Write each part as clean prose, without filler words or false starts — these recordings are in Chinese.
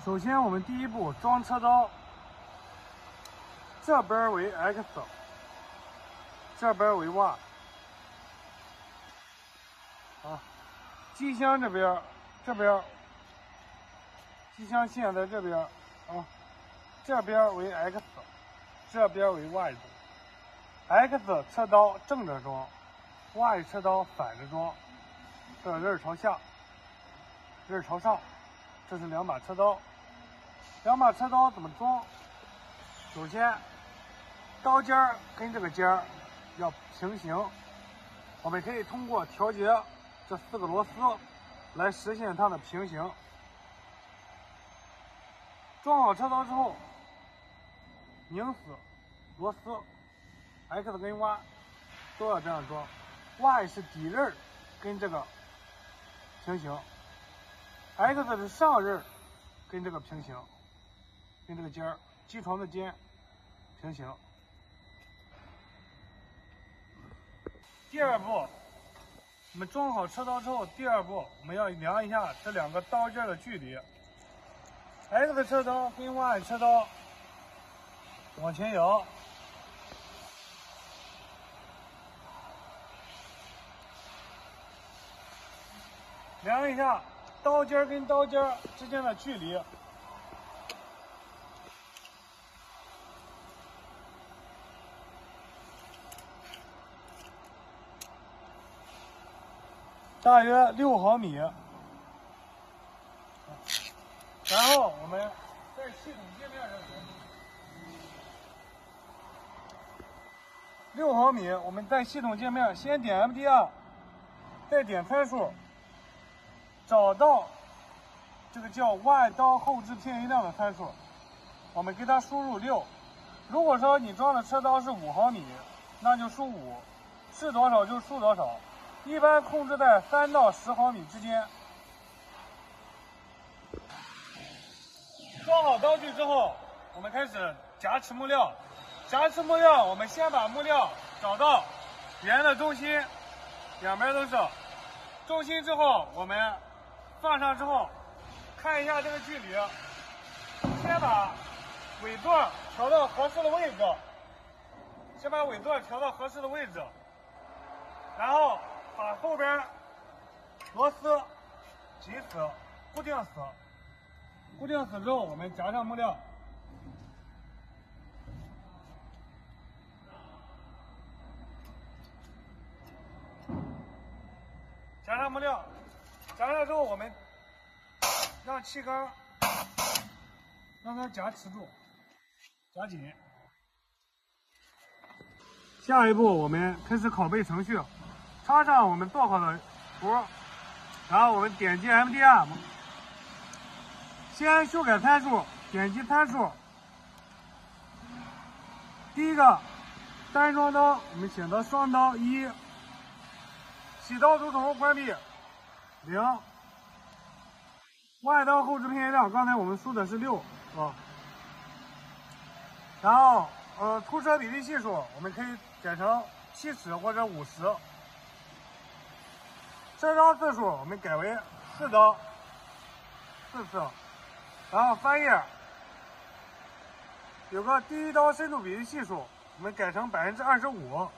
首先，我们第一步装车刀，这边为 X， 这边为 Y。啊，机箱这边，机箱线在这边啊，这边为 X， 这边为 Y 轴。X 车刀正着装 ，Y 车刀反着装。这刃朝下，刃朝上，这是两把车刀。两把车刀怎么装？首先，刀尖儿跟这个尖儿要平行，我们可以通过调节这4个螺丝来实现它的平行。装好车刀之后，拧死螺丝 ，X 跟 Y 都要这样装。Y 是底刃跟这个平行 ，X 是上刃跟这个平行，跟这个尖儿机床的尖平行。第二步，我们装好车刀之后，第二步我们要量一下这两个刀尖的距离。X 车刀跟 Y 车刀往前摇，量一下刀尖跟刀尖之间的距离。大约6毫米，然后我们在系统界面上6毫米，我们在系统界面先点 MDR， 再点参数，找到这个叫 Y 刀后置偏移量的参数，我们给它输入6。如果说你装的车刀是5毫米，那就输5，是多少就输多少。一般控制在3到10毫米之间。装好刀具之后，我们开始夹持木料。夹持木料，我们先把木料找到圆的中心，两边都是。中心之后，我们放上之后，看一下这个距离。先把尾段调到合适的位置，然后把后边螺丝紧死，固定死。固定死之后，我们夹上木料。夹上木料，夹上之后，我们让气缸让它夹持住，夹紧。下一步，我们开始拷贝程序。插上我们做好的图，然后我们点击 MDR， 先修改参数，点击参数。第一个单装刀，我们选择双刀1，洗刀读筒关闭0。Y 刀后置偏移量，刚才我们输的是6啊。然后突车比例系数，我们可以改成70或者50。车刀次数我们改为4刀，4次。然后翻页，有个第一刀深度比例系数，我们改成25%，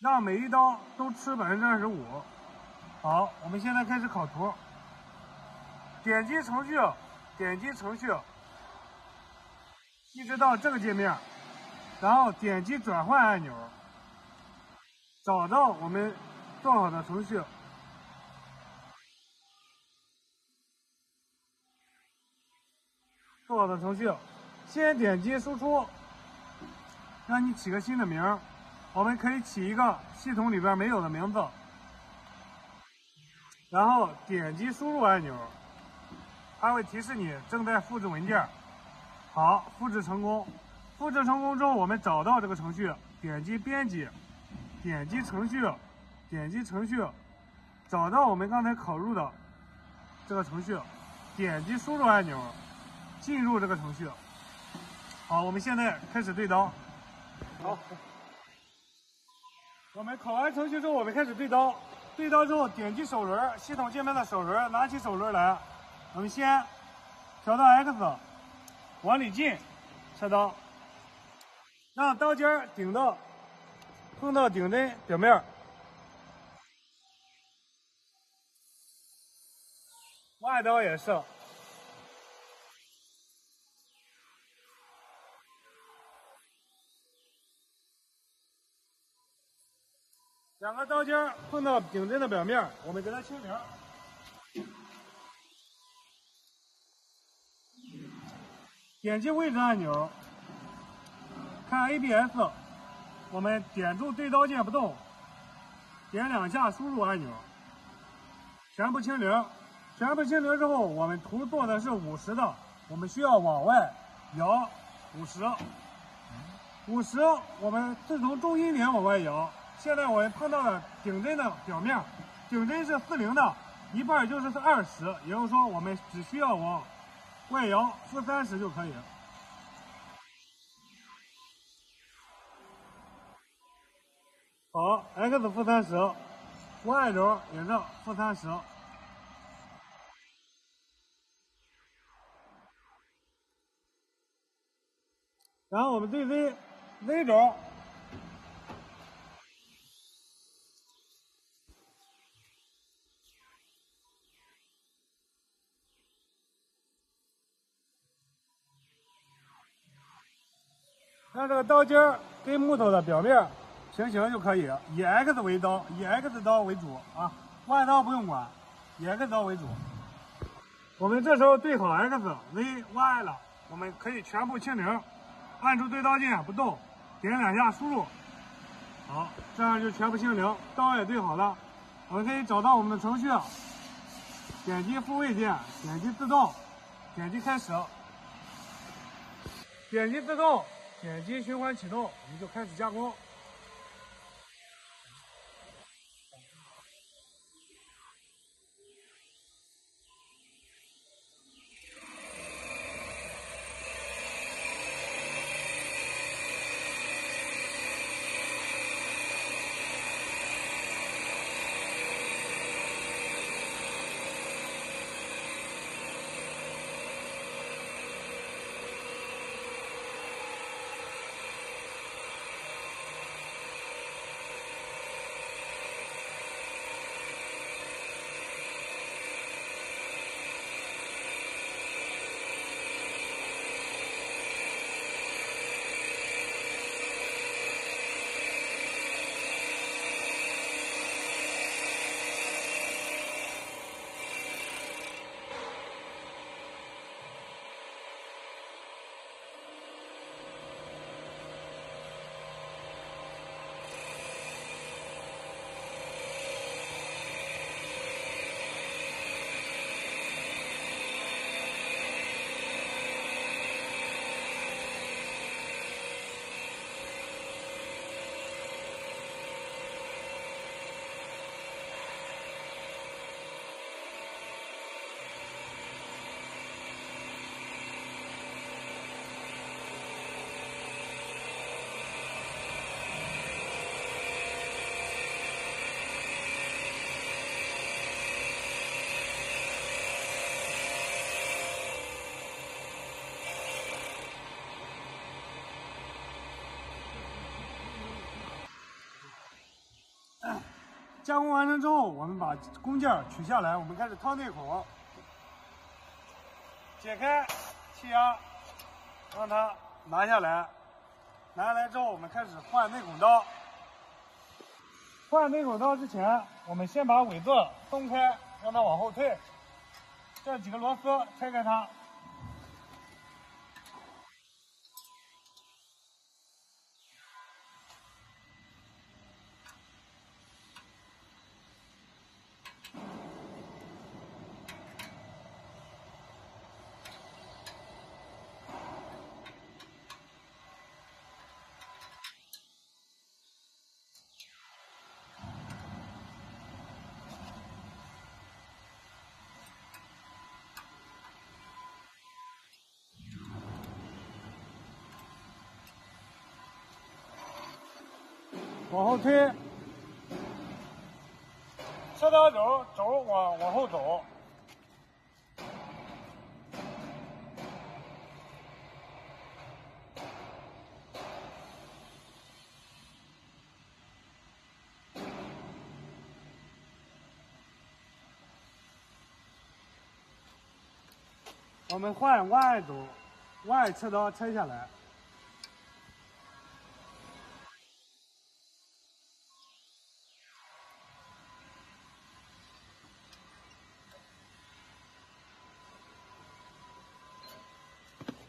让每一刀都吃25%。好，我们现在开始拷图。点击程序，一直到这个界面，然后点击转换按钮，找到我们做好的程序，先点击输出，让你起个新的名，我们可以起一个系统里边没有的名字，然后点击输入按钮，它会提示你正在复制文件。好，复制成功。复制成功之后，我们找到这个程序，点击编辑，点击程序，找到我们刚才拷入的这个程序，点击输入按钮，进入这个程序。好，我们现在开始对刀。好，我们拷完程序之后，我们开始对刀。对刀之后，点击手轮，系统界面的手轮，拿起手轮来，我们先挑到 X，往里进，切刀，让刀尖顶到碰到顶针表面。Y 刀也是。两个刀尖碰到顶针的表面，我们给它清零。点击位置按钮，看 ABS， 我们点住对刀键不动，点2下输入按钮，全部清零。全部清零之后，我们图做的是50的，我们需要往外摇50，我们是从中心点往外摇。现在我们碰到了顶针的表面，顶针是40的，一半就是20，也就是说我们只需要往外摇-30就可以。好 ，X-30，Y 轴也是-30。然后我们对 Z 轴。让这个刀尖跟木头的表面平行就可以，以 X 为刀，以 X 刀为主啊 ，Y 刀不用管，以 X 刀为主。我们这时候对好 X、Z、Y 了，我们可以全部清零，按住对刀键不动，点2下输入，好，这样就全部清零，刀也对好了。我们可以找到我们的程序，点击复位键，点击自动，点击开始，点击自动。点击循环启动，我们就开始加工。加工完成之后，我们把工件取下来，我们开始掏内孔，解开气压，让它拿下来。拿下来之后，我们开始换内孔刀。换内孔刀之前，我们先把尾子松开，让它往后退。这几个螺丝拆开它。往后推，切刀轴往后走，我们换 Y 轴，Y 切刀拆下来。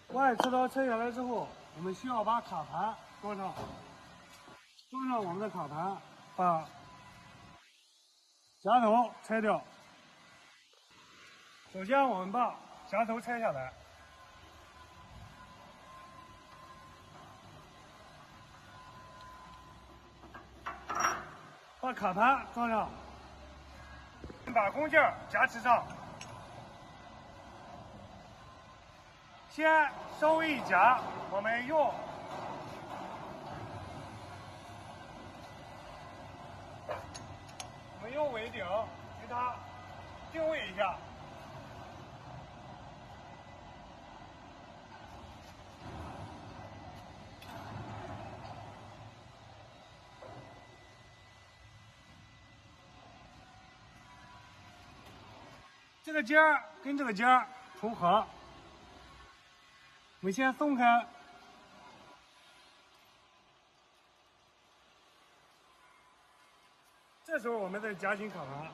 Y 切刀拆下来之后，我们需要把卡盘装上，装上我们的卡盘，把夹头拆掉。首先，我们把夹头拆下来，把卡盘装上，把工件夹持上。先稍微一夹，我们用尾顶给它定位一下。这个尖儿跟这个尖儿重合，我们先松开，这时候我们再夹紧卡盘。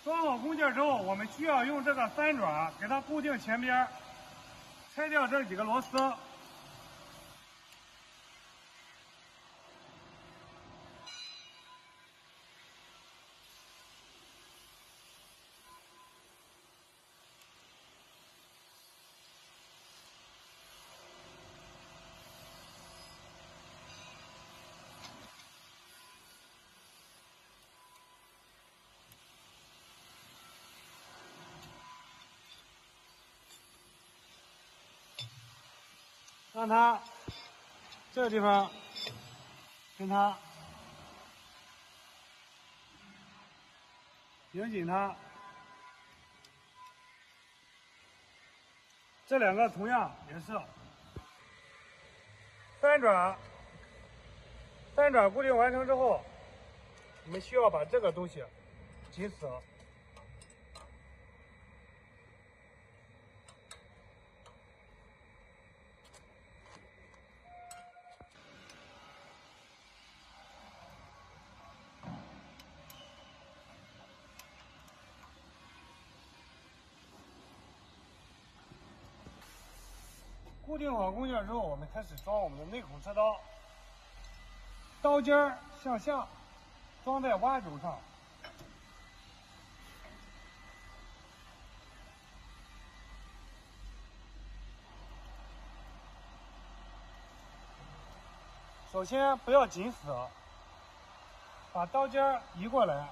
装好工件之后，我们需要用这个三爪给它固定前边，拆掉这几个螺丝。让它这个地方跟它拧紧它，这两个同样也是三爪固定完成之后，我们需要把这个东西紧死。固定好工件之后，我们开始装我们的内孔车刀，刀尖儿向下，装在Y轴上。首先不要紧死，把刀尖儿移过来。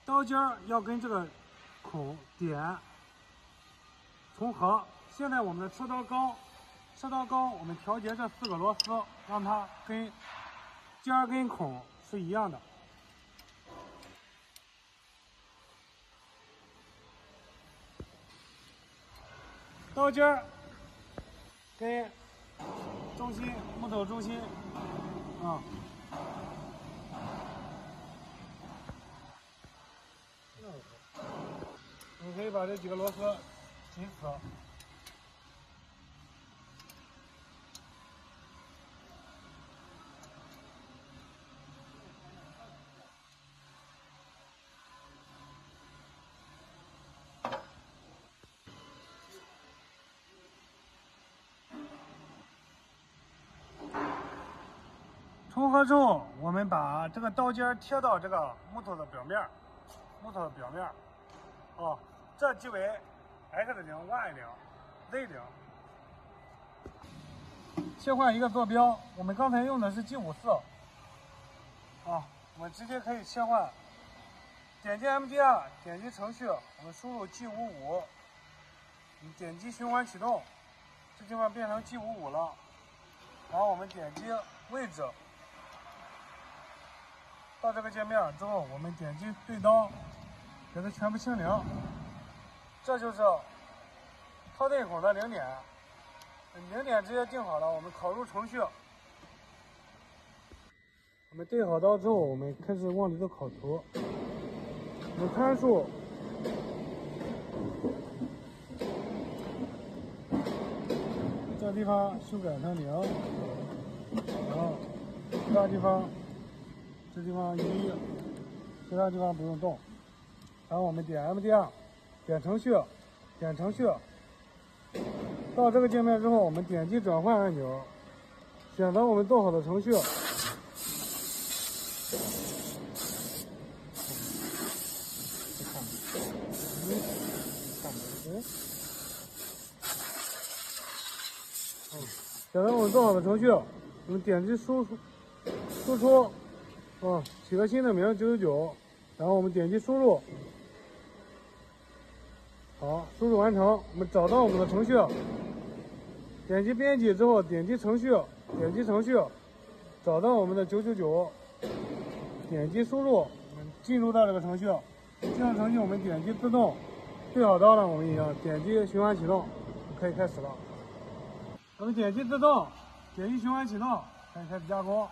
刀尖儿要跟这个孔点重合。现在我们的车刀高，我们调节这4个螺丝，让它跟尖儿跟孔是一样的。刀尖儿跟中心木头中心啊。我们可以把这几个螺丝紧死。重合之后，我们把这个刀尖贴到这个木头的表面，啊，这即为 X 顶、Y 顶、Z 顶。切换一个坐标，我们刚才用的是 G54，啊，我们直接可以切换。点击 MDR， 点击程序，我们输入 G55， 你点击循环启动，这地方变成 G55了。然后我们点击位置，到这个界面之后，我们点击对刀，给它全部清零。这就是套内孔的零点，零点直接定好了，我们拷入程序。我们对好刀之后，我们开始往里头拷图。我们参数这地方修改成0，然后其他地方这地方1，其他地方不用动。然后我们点 MDR， 点程序，点程序。到这个界面之后，我们点击转换按钮，选择我们做好的程序。选择我们做好的程序，我们点击输出，起个新的名999，然后我们点击输入，好，输入完成。我们找到我们的程序，点击编辑之后，点击程序，找到我们的999，点击输入，我们进入到这个程序。进入程序，我们点击自动，对好刀了，我们已经点击循环启动，可以开始了。我们点击自动，点击循环启动，可以开始加工。